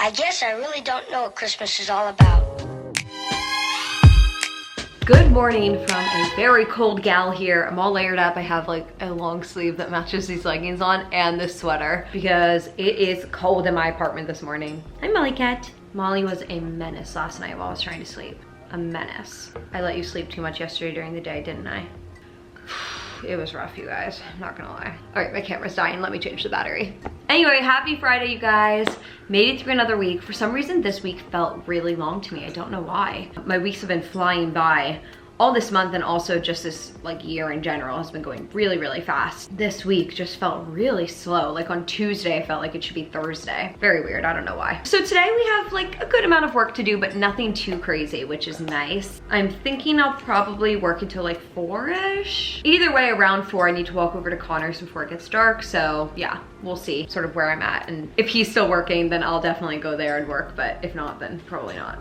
I guess I really don't know what Christmas is all about. Good morning from a very cold gal here. I'm all layered up. I have like a long sleeve that matches these leggings on and this sweater because it is cold in my apartment this morning. Hi, Molly Cat. Molly was a menace last night while I was trying to sleep. A menace. I let you sleep too much yesterday during the day, didn't I? It was rough, you guys. I'm not gonna lie. All right, my camera's dying. Let me change the battery. Anyway, happy Friday, you guys. Made it through another week. For some reason, this week felt really long to me. I don't know why. My weeks have been flying by all this month, and also just this like year in general has been going really, really fast. This week just felt really slow. Like on Tuesday, I felt like it should be Thursday. Very weird, I don't know why. So today we have like a good amount of work to do, but nothing too crazy, which is nice. I'm thinking I'll probably work until like 4-ish. Either way, around 4, I need to walk over to Connor's before it gets dark. So yeah, we'll see sort of where I'm at. And if he's still working, then I'll definitely go there and work. But if not, then probably not.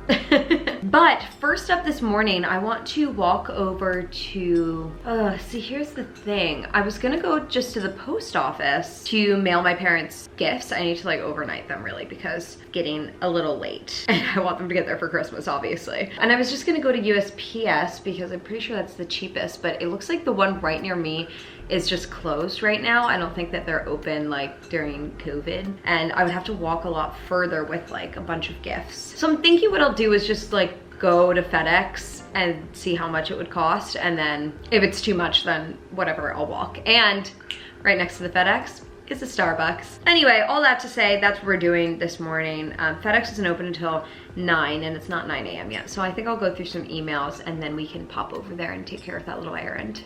But first up this morning, I want to walk over to, see, here's the thing. I was gonna go just to the post office to mail my parents gifts. I need to like overnight them really because it's getting a little late and I want them to get there for Christmas, obviously. And I was just gonna go to USPS because I'm pretty sure that's the cheapest, but it looks like the one right near me is just closed right now. I don't think that they're open like during COVID, and I would have to walk a lot further with like a bunch of gifts. So I'm thinking what I'll do is just like go to FedEx and see how much it would cost, and then if it's too much, then whatever, I'll walk. And right next to the FedEx is a Starbucks. Anyway, all that to say, that's what we're doing this morning. FedEx isn't open until 9, and it's not 9 a.m. yet, so I think I'll go through some emails and then we can pop over there and take care of that little errand.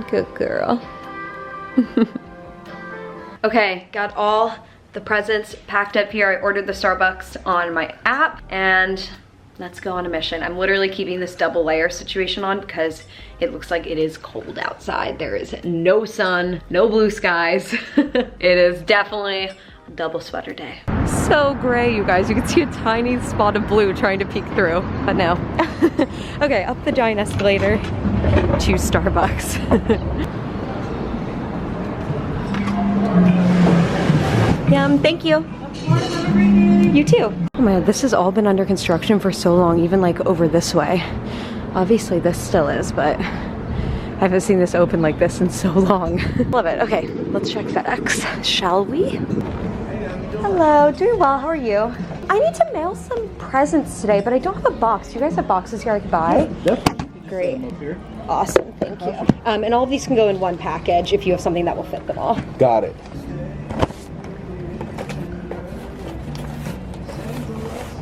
Good girl. Okay, got all the presents packed up here. I ordered the Starbucks on my app and let's go on a mission. I'm literally keeping this double layer situation on because it looks like it is cold outside. There is no sun, no blue skies. It is definitely a double sweater day. So gray, you guys. You can see a tiny spot of blue trying to peek through, but no. Okay, up the giant escalator to Starbucks. Thank you. You too. Oh man, this has all been under construction for so long, even like over this way. Obviously this still is, but I haven't seen this open like this in so long. Love it. Okay, let's check FedEx, shall we? Hello, doing well, how are you? I need to mail some presents today, but I don't have a box. Do you guys have boxes here I could buy? Yep. Great. Awesome, thank you. And all of these can go in one package if you have something that will fit them all. Got it.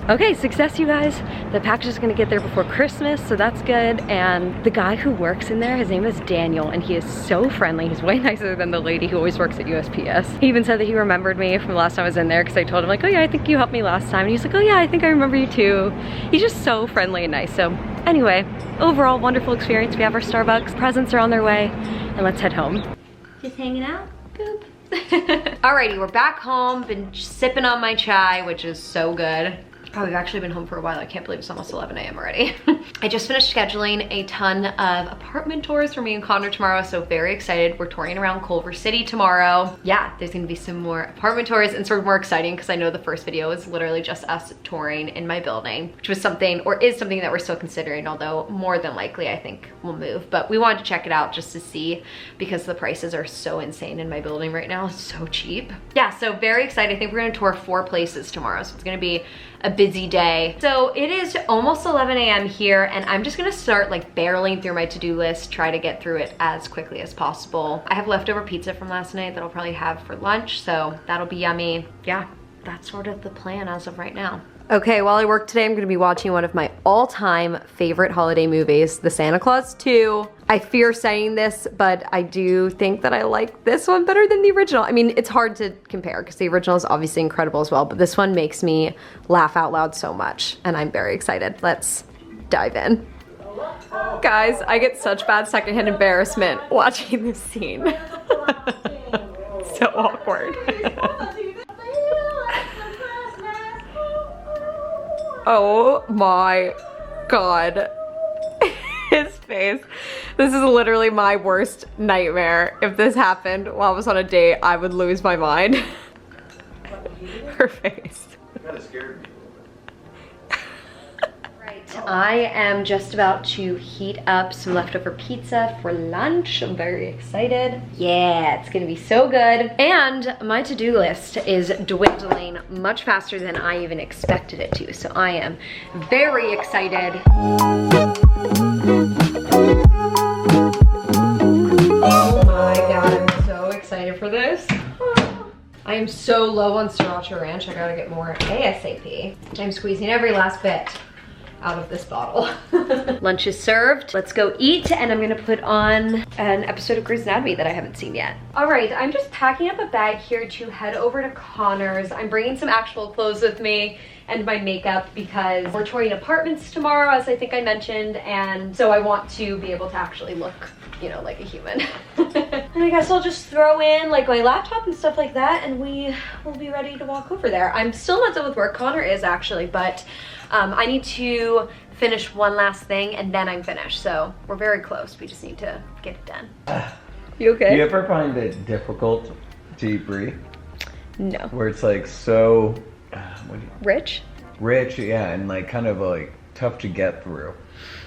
Okay, success, you guys. The package is gonna get there before Christmas, so that's good. And the guy who works in there, his name is Daniel, and he is so friendly. He's way nicer than the lady who always works at USPS. He even said that he remembered me from the last time I was in there because I told him like, oh yeah, I think you helped me last time. And he's like, oh yeah, I think I remember you too. He's just so friendly and nice. So anyway, overall wonderful experience. We have our Starbucks, presents are on their way, and let's head home. Just hanging out, boop. Alrighty, we're back home. Been sipping on my chai, which is so good. Oh, we've actually been home for a while. I can't believe it's almost 11 a.m. already. I just finished scheduling a ton of apartment tours for me and Conor tomorrow, so very excited. We're touring around Culver City tomorrow. Yeah, there's gonna be some more apartment tours, and sort of more exciting because I know the first video was literally just us touring in my building, which was something, or is something that we're still considering, although more than likely I think we'll move. But we wanted to check it out just to see because the prices are so insane in my building right now. It's so cheap. Yeah, so very excited. I think we're gonna tour 4 places tomorrow, so it's gonna be a busy day. So it is almost 11 a.m. here, and I'm just gonna start like barreling through my to-do list, try to get through it as quickly as possible. I have leftover pizza from last night that I'll probably have for lunch, so that'll be yummy. Yeah, that's sort of the plan as of right now. Okay, while I work today, I'm gonna be watching one of my all-time favorite holiday movies, The Santa Claus 2. I fear saying this, but I do think that I like this one better than the original. I mean, it's hard to compare because the original is obviously incredible as well, but this one makes me laugh out loud so much, and I'm very excited. Let's dive in. Guys, I get such bad secondhand embarrassment watching this scene. So awkward. Oh my God. His face. This is literally my worst nightmare. If this happened while I was on a date, I would lose my mind. Her face. Kind of scared me. I am just about to heat up some leftover pizza for lunch. I'm very excited. Yeah, it's gonna be so good. And my to-do list is dwindling much faster than I even expected it to. So I am very excited. Oh my God, I'm so excited for this. I am so low on sriracha ranch. I gotta get more ASAP. I'm squeezing every last bit out of this bottle. Lunch is served. Let's go eat, and I'm gonna put on an episode of Grey's Anatomy that I haven't seen yet. All right, I'm just packing up a bag here to head over to Conor's. I'm bringing some actual clothes with me and my makeup because we're touring apartments tomorrow, as I think I mentioned, and so I want to be able to actually look, you know, like a human. And I guess I'll just throw in like my laptop and stuff like that, and we will be ready to walk over there. I'm still not done with work. Conor is actually, but I need to finish one last thing and then I'm finished. So we're very close. We just need to get it done. You okay? Do you ever find it difficult to eat brie? No. Where it's like so Rich? Rich, yeah, and like kind of like tough to get through.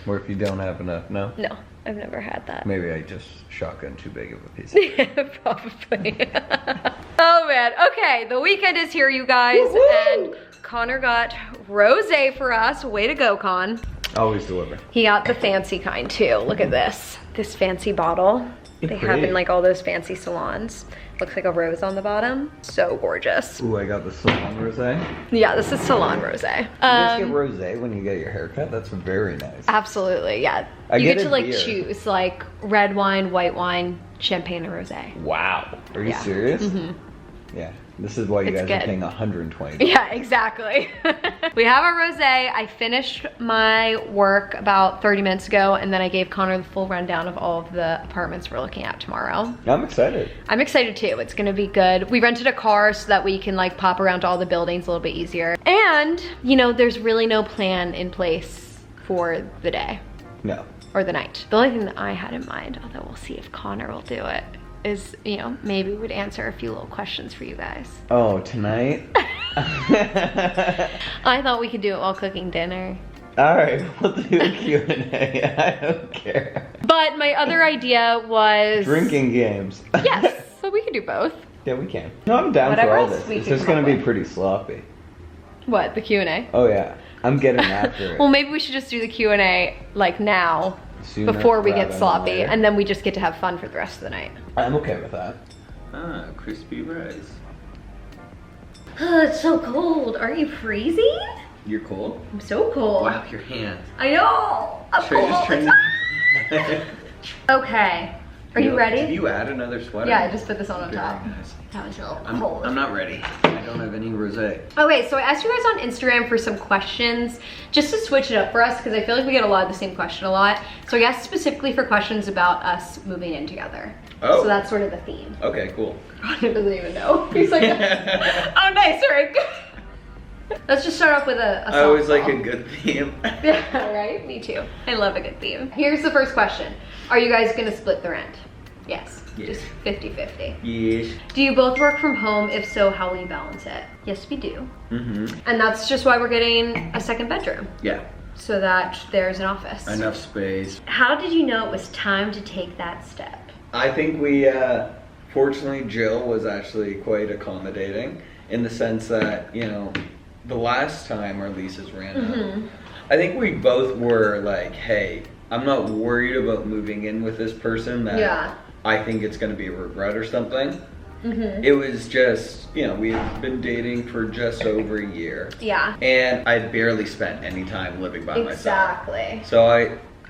Where if you don't have enough, no? No, I've never had that. Maybe I just shotgun too big of a piece. Yeah, probably. Oh man, okay, the weekend is here, you guys. Woo-hoo! And Conor got rosé for us. Way to go, Con. Always deliver. He got the fancy kind too. Look at this fancy bottle they have in like all those fancy salons. Looks like a rose on the bottom. So gorgeous. Ooh, I got the salon rosé. Yeah, this is salon rosé. You guys get rosé when you get your haircut? That's very nice. Absolutely, yeah. You get to like choose like red wine, white wine, champagne, or rosé. Wow. Are you serious? Mm-hmm. Yeah. This is why you guys are paying $120. Yeah, exactly. We have our rosé. I finished my work about 30 minutes ago, and then I gave Conor the full rundown of all of the apartments we're looking at tomorrow. I'm excited. I'm excited too. It's gonna be good. We rented a car so that we can like pop around to all the buildings a little bit easier. And, you know, there's really no plan in place for the day. No. Or the night. The only thing that I had in mind, although we'll see if Conor will do it, is, you know, maybe we'd answer a few little questions for you guys. Oh, tonight? I thought we could do it while cooking dinner. All right, we'll do a Q&A. I don't care. But my other idea was... drinking games. Yes, so we could do both. Yeah, we can. No, I'm down Whatever for all else this. we It's can just come going up to be with. pretty sloppy. What, the Q&A? Oh, yeah. I'm getting after it. Well, maybe we should just do the Q&A like now, Sooner before we get rather than sloppy, later. and then we just get to have fun for the rest of the night. I'm okay with that. Ah, crispy rice. Oh, it's so cold. Aren't you freezing? You're cold? I'm so cold. Wow, your hands. I know. I'm Should I just cold. turn Okay. Are you ready? Did you add another sweater? Yeah, I just put this on Very top. nice. That was a little cold. I'm not ready. I don't have any rosé. Okay, so I asked you guys on Instagram for some questions just to switch it up for us because I feel like we get a lot of the same question a lot. So I asked specifically for questions about us moving in together. Oh. So that's sort of the theme. Okay, cool. He doesn't even know. He's like, oh, nice, Rick. Let's just start off with a I always like softball. a good theme. Yeah, right? Me too. I love a good theme. Here's the first question. Are you guys gonna split the rent? Yes. Yes. Just 50-50. Yes. Do you both work from home? If so, how will you balance it? Yes, we do. Mm-hmm. And that's just why we're getting a second bedroom. Yeah. So that there's an office. Enough space. How did you know it was time to take that step? I think we, fortunately, Jill was actually quite accommodating in the sense that, you know, the last time our leases ran out, I think we both were like, hey, I'm not worried about moving in with this person that I think it's going to be a regret or something. It was just, you know, we had been dating for just over a year. Yeah. And I barely spent any time living by myself. Exactly. So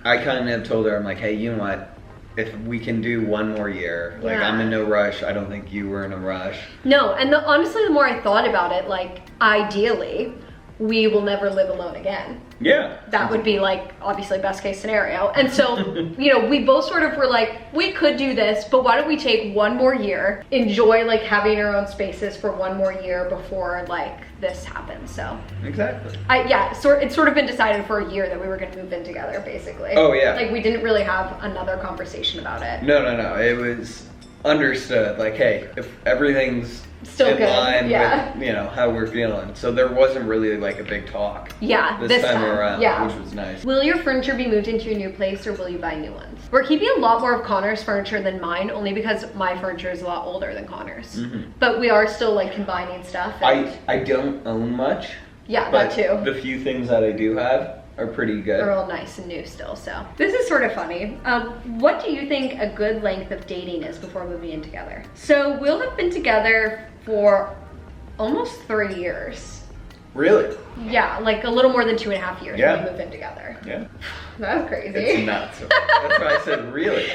I kind of told her, I'm like, hey, you know what? If we can do one more year, like I'm in no rush. I don't think you were in a rush. No, and honestly, the more I thought about it, like ideally, we will never live alone again. Yeah. That would be like, obviously, best case scenario. And so, you know, we both sort of were like, we could do this, but why don't we take one more year, enjoy like having our own spaces for one more year before like this happens. So Exactly. it's sort of been decided for a year that we were gonna move in together, basically. Oh, yeah. Like we didn't really have another conversation about it. No. It was understood, like, hey, if everything's Still in good, line yeah. with, you know, how we're feeling. So there wasn't really like a big talk. Yeah, this time around, yeah. which was nice. Will your furniture be moved into your new place or will you buy new ones? We're keeping a lot more of Connor's furniture than mine, only because my furniture is a lot older than Connor's. But we are still like combining stuff. And I don't own much. yeah, But that too. the few things that I do have are pretty good. They're all nice and new still, so. This is sort of funny. What do you think a good length of dating is before moving in together? So we'll have been together for almost 3 years. Really? Yeah, like a little more than 2.5 years Yeah. when we moved in together. Yeah. That's crazy. It's nuts. That's why I said really.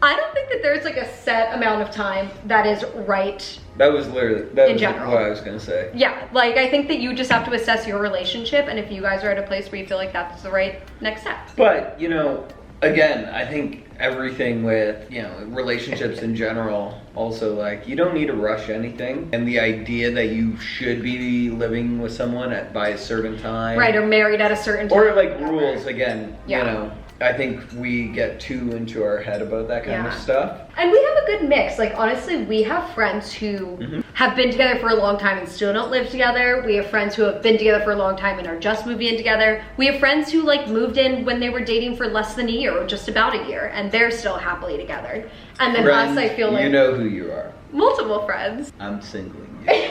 I don't think that there's like a set amount of time that is right. That was literally In general. what I was gonna say. Yeah, like I think that you just have to assess your relationship, and if you guys are at a place where you feel like that's the right next step. But, you know, again, I think everything with, you know, relationships in general, also, like, you don't need to rush anything. And the idea that you should be living with someone by a certain time. Right, or married at a certain time. Or, like, rules, again, Yeah. you know. I think we get too into our head about that kind of Yeah. stuff. And we have a good mix. Like, honestly, we have friends who have been together for a long time and still don't live together. We have friends who have been together for a long time and are just moving in together. We have friends who, like, moved in when they were dating for less than a year or just about a year, and they're still happily together. And then Friends, us, I feel like... you know who you are. Multiple friends. I'm singling you.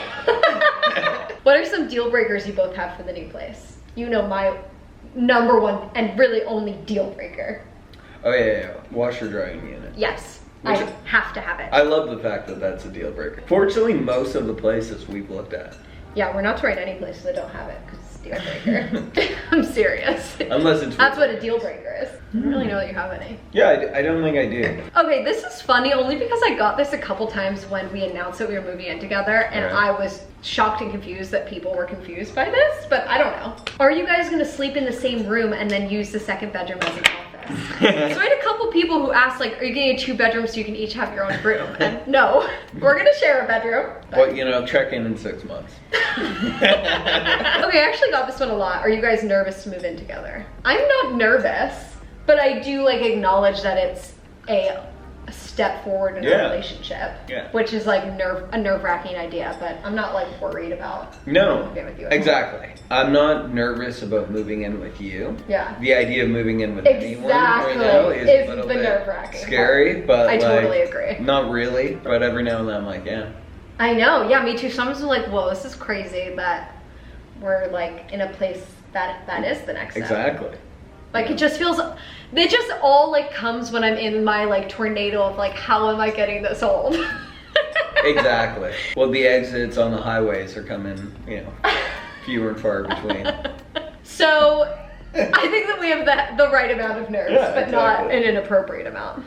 What are some deal breakers you both have for the new place? You know my number one and really only deal breaker. Oh, yeah. Washer drying unit. Yes, Which- I have to have it. I love the fact that that's a deal breaker. Fortunately, most of the places we've looked at. Yeah, we're not to write any places that don't have it because it's a deal breaker. I'm serious. Unless it's... That's what a deal breaker is. I don't really know that you have any. Yeah, I don't think I do. Okay, this is funny only because I got this a couple times when we announced that we were moving in together, and Right. I was shocked and confused that people were confused by this, but I don't know. Are you guys gonna sleep in the same room and then use the second bedroom as an office? So I had a couple people who asked, like, are you getting 2 bedrooms so you can each have your own room? And no, we're gonna share a bedroom. Well, you know, check in 6 months. Okay, I actually got this one a lot. Are you guys nervous to move in together? I'm not nervous, but I do like acknowledge that it's a step forward in Yeah. a relationship, Yeah. which is like a nerve-wracking idea, but I'm not like worried about No, moving in with you. exactly. I'm not nervous about moving in with you. Yeah. The idea of moving in with anyone right Exactly. now is Is a little the bit nerve-wracking scary, but I like, totally agree. Not really, but every now and then I'm like, yeah. I know, yeah, me too. Sometimes I'm like, whoa, this is crazy that we're like in a place that is the next step. Exactly. Like it just all like comes when I'm in my like tornado of like, how am I getting this old? Exactly. Well, the exits on the highways are coming, you know, fewer and far between. So I think that we have the right amount of nerves, Yeah, but not exactly. an inappropriate amount.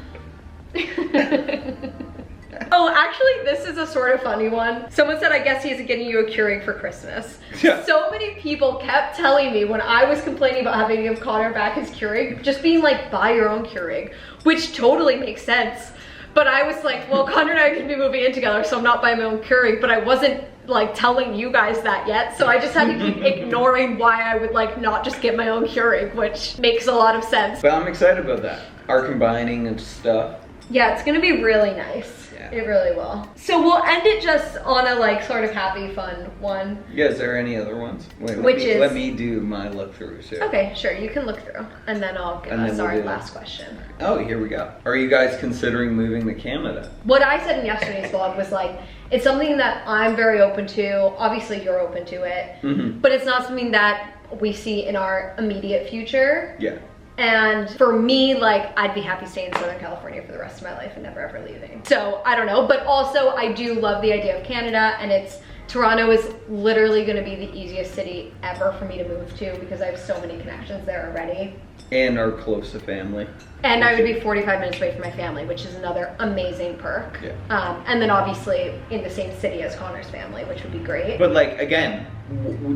Oh, actually, this is a sort of funny one. Someone said, I guess he isn't getting you a Keurig for Christmas. Yeah. So many people kept telling me when I was complaining about having to give Connor back his Keurig, just being like, buy your own Keurig, which totally makes sense. But I was like, well, Connor and I are gonna be moving in together, so I'm not buying my own Keurig, but I wasn't like telling you guys that yet. So I just had to keep ignoring why I would like not just get my own Keurig, which makes a lot of sense. But I'm excited about that. Our combining and stuff. Yeah, it's gonna be really nice. Yeah. It really will. So we'll end it just on a like sort of happy, fun one. Yeah, is there any other ones? Wait, let me do my look throughs here. Okay, sure, you can look through, and then I'll give And us then we'll our do that. last question. Oh, here we go. Are you guys considering moving to Canada? What I said in yesterday's vlog was like, it's something that I'm very open to. Obviously, you're open to it, Mm-hmm. but it's not something that we see in our immediate future. Yeah. And for me, like, I'd be happy staying in Southern California for the rest of my life and never ever leaving. So I don't know, but also I do love the idea of Canada, and Toronto is literally gonna be the easiest city ever for me to move to because I have so many connections there already. And are close to family. And I would be 45 minutes away from my family, which is another amazing perk. Yeah. And then obviously in the same city as Connor's family, which would be great. But like, again,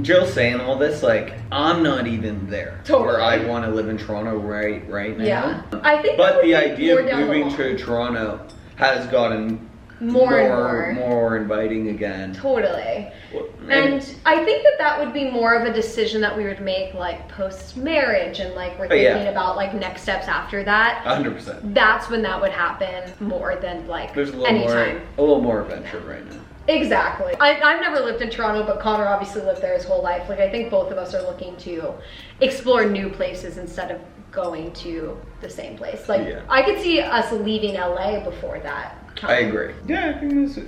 Jill's saying all this, like, I'm not even there. Totally. Where I want to live in Toronto right now. Yeah. I think that But would the be idea more of down the moving line. to Toronto has gotten more inviting again. Totally. Well, And I think that would be more of a decision that we would make like post-marriage, and like we're thinking about like next steps after that. 100%. That's when that would happen more than like There's a anytime. little more adventure right now. Exactly. I've never lived in Toronto, but Conor obviously lived there his whole life. Like I think both of us are looking to explore new places instead of going to the same place. Like I could see us leaving LA before that. I agree. Yeah,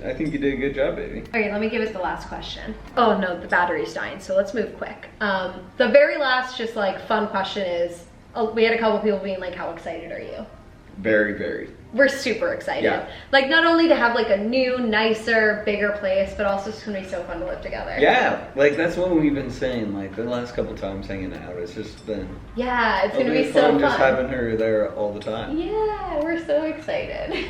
I think you did a good job, baby. Okay, let me give it the last question. Oh no, the battery's dying, so let's move quick. The very last just like fun question is, we had a couple people being like, how excited are you? Very, very. We're super excited. Yeah. Like not only to have like a new, nicer, bigger place, but also it's gonna be so fun to live together. Yeah, like that's what we've been saying. Like the last couple times hanging out, it's just been. Yeah, it's gonna be so fun. Just having her there all the time. Yeah, we're so excited.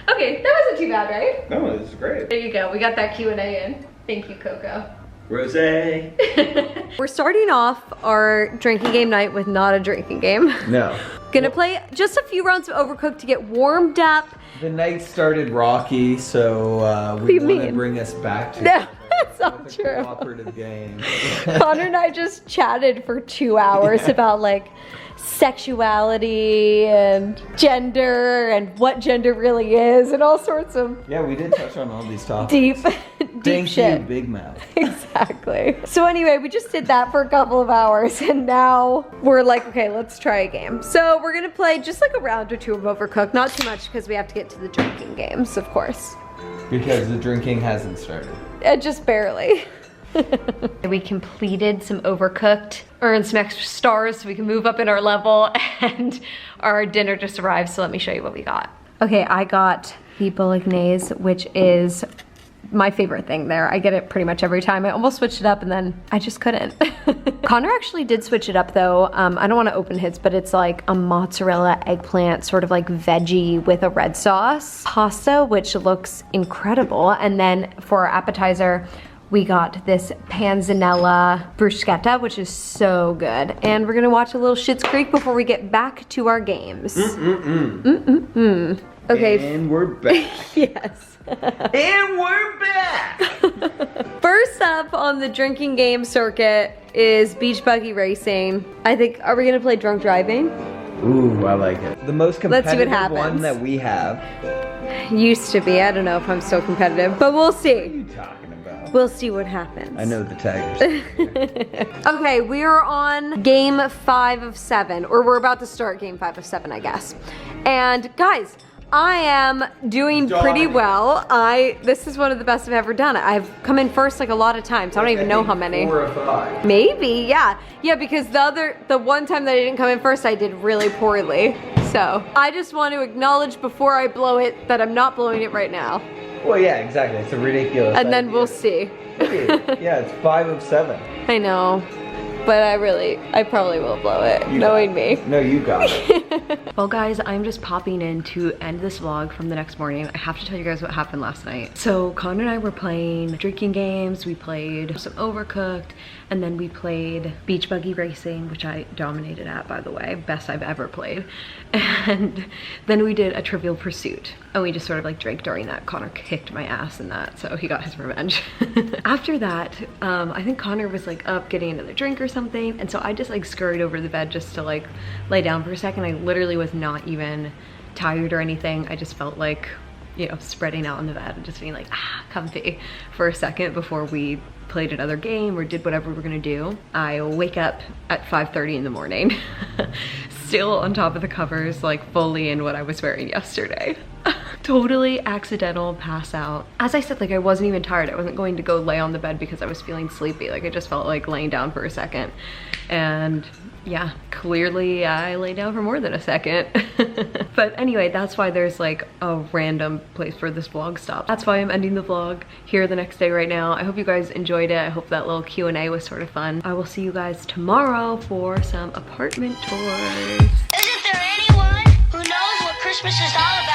Okay, that wasn't too bad, right? No, this is great. There you go. We got that Q&A in. Thank you, Coco. Rosé. We're starting off our drinking game night with not a drinking game. No. Gonna play just a few rounds of Overcooked to get warmed up. The night started rocky, so we want to bring us back to No, that's not a true. cooperative game. Connor and I just chatted for 2 hours about like sexuality and gender and what gender really is and all sorts of Yeah, we did touch on all these topics. deep Thank shit. you, Big Mouth. Exactly. So anyway, we just did that for a couple of hours and now we're like, okay, let's try a game. So we're gonna play just like a round or two of Overcooked, not too much because we have to get to the drinking games, of course. Because the drinking hasn't started. Just barely. We completed some Overcooked, earned some extra stars so we can move up in our level, and our dinner just arrived, so let me show you what we got. Okay, I got the bolognese, which is my favorite thing there. I get it pretty much every time. I almost switched it up and then I just couldn't. Conor actually did switch it up though. I don't want to open his, but it's like a mozzarella eggplant sort of like veggie with a red sauce pasta, which looks incredible. And then for our appetizer, we got this panzanella bruschetta, which is so good. And we're gonna watch a little Schitt's Creek before we get back to our games. Okay. And we're back. Yes. And we're back. First up on the drinking game circuit is beach buggy racing. I think, are we gonna play drunk driving? Ooh, I like it. The most Let's see what competitive happens. one that we have. Used to be. I don't know if I'm still competitive, but we'll What are see. you talking about? We'll see what happens. I know the tigers. Okay, we are on game 5 of 7, or we're about to start game 5 of 7, I guess. And guys, I am doing pretty well. This is one of the best I've ever done. I've come in first like a lot of times. I don't even know how many. 4 or 5. Maybe, yeah. Yeah, because the one time that I didn't come in first, I did really poorly. So I just want to acknowledge before I blow it that I'm not blowing it right now. Well, yeah, exactly. It's a ridiculous And then idea. we'll see. Yeah, it's 5 of 7. I know, but I probably will blow it, knowing me. No, you got it. Well guys, I'm just popping in to end this vlog from the next morning. I have to tell you guys what happened last night. So Conor and I were playing drinking games, we played some Overcooked, and then we played beach buggy racing, which I dominated at, by the way. Best I've ever played. And then we did a Trivial Pursuit. And we just sort of like drank during that. Conor kicked my ass in that, so he got his revenge. After that, I think Conor was like up getting another drink or something, and so I just like scurried over to the bed just to like lay down for a second. I literally was not even tired or anything. I just felt like, you know, spreading out on the bed and just being like, comfy for a second before we played another game or did whatever we were gonna do. I wake up at 5:30 in the morning, still on top of the covers, like fully in what I was wearing yesterday. Totally accidental pass out. As I said, like I wasn't even tired. I wasn't going to go lay on the bed because I was feeling sleepy. Like I just felt like laying down for a second. And yeah, clearly I lay down for more than a second. But anyway, that's why there's like a random place where this vlog stopped. That's why I'm ending the vlog here the next day right now. I hope you guys enjoyed it. I hope that little Q&A was sort of fun. I will see you guys tomorrow for some apartment tours. Isn't there anyone who knows what Christmas is all about?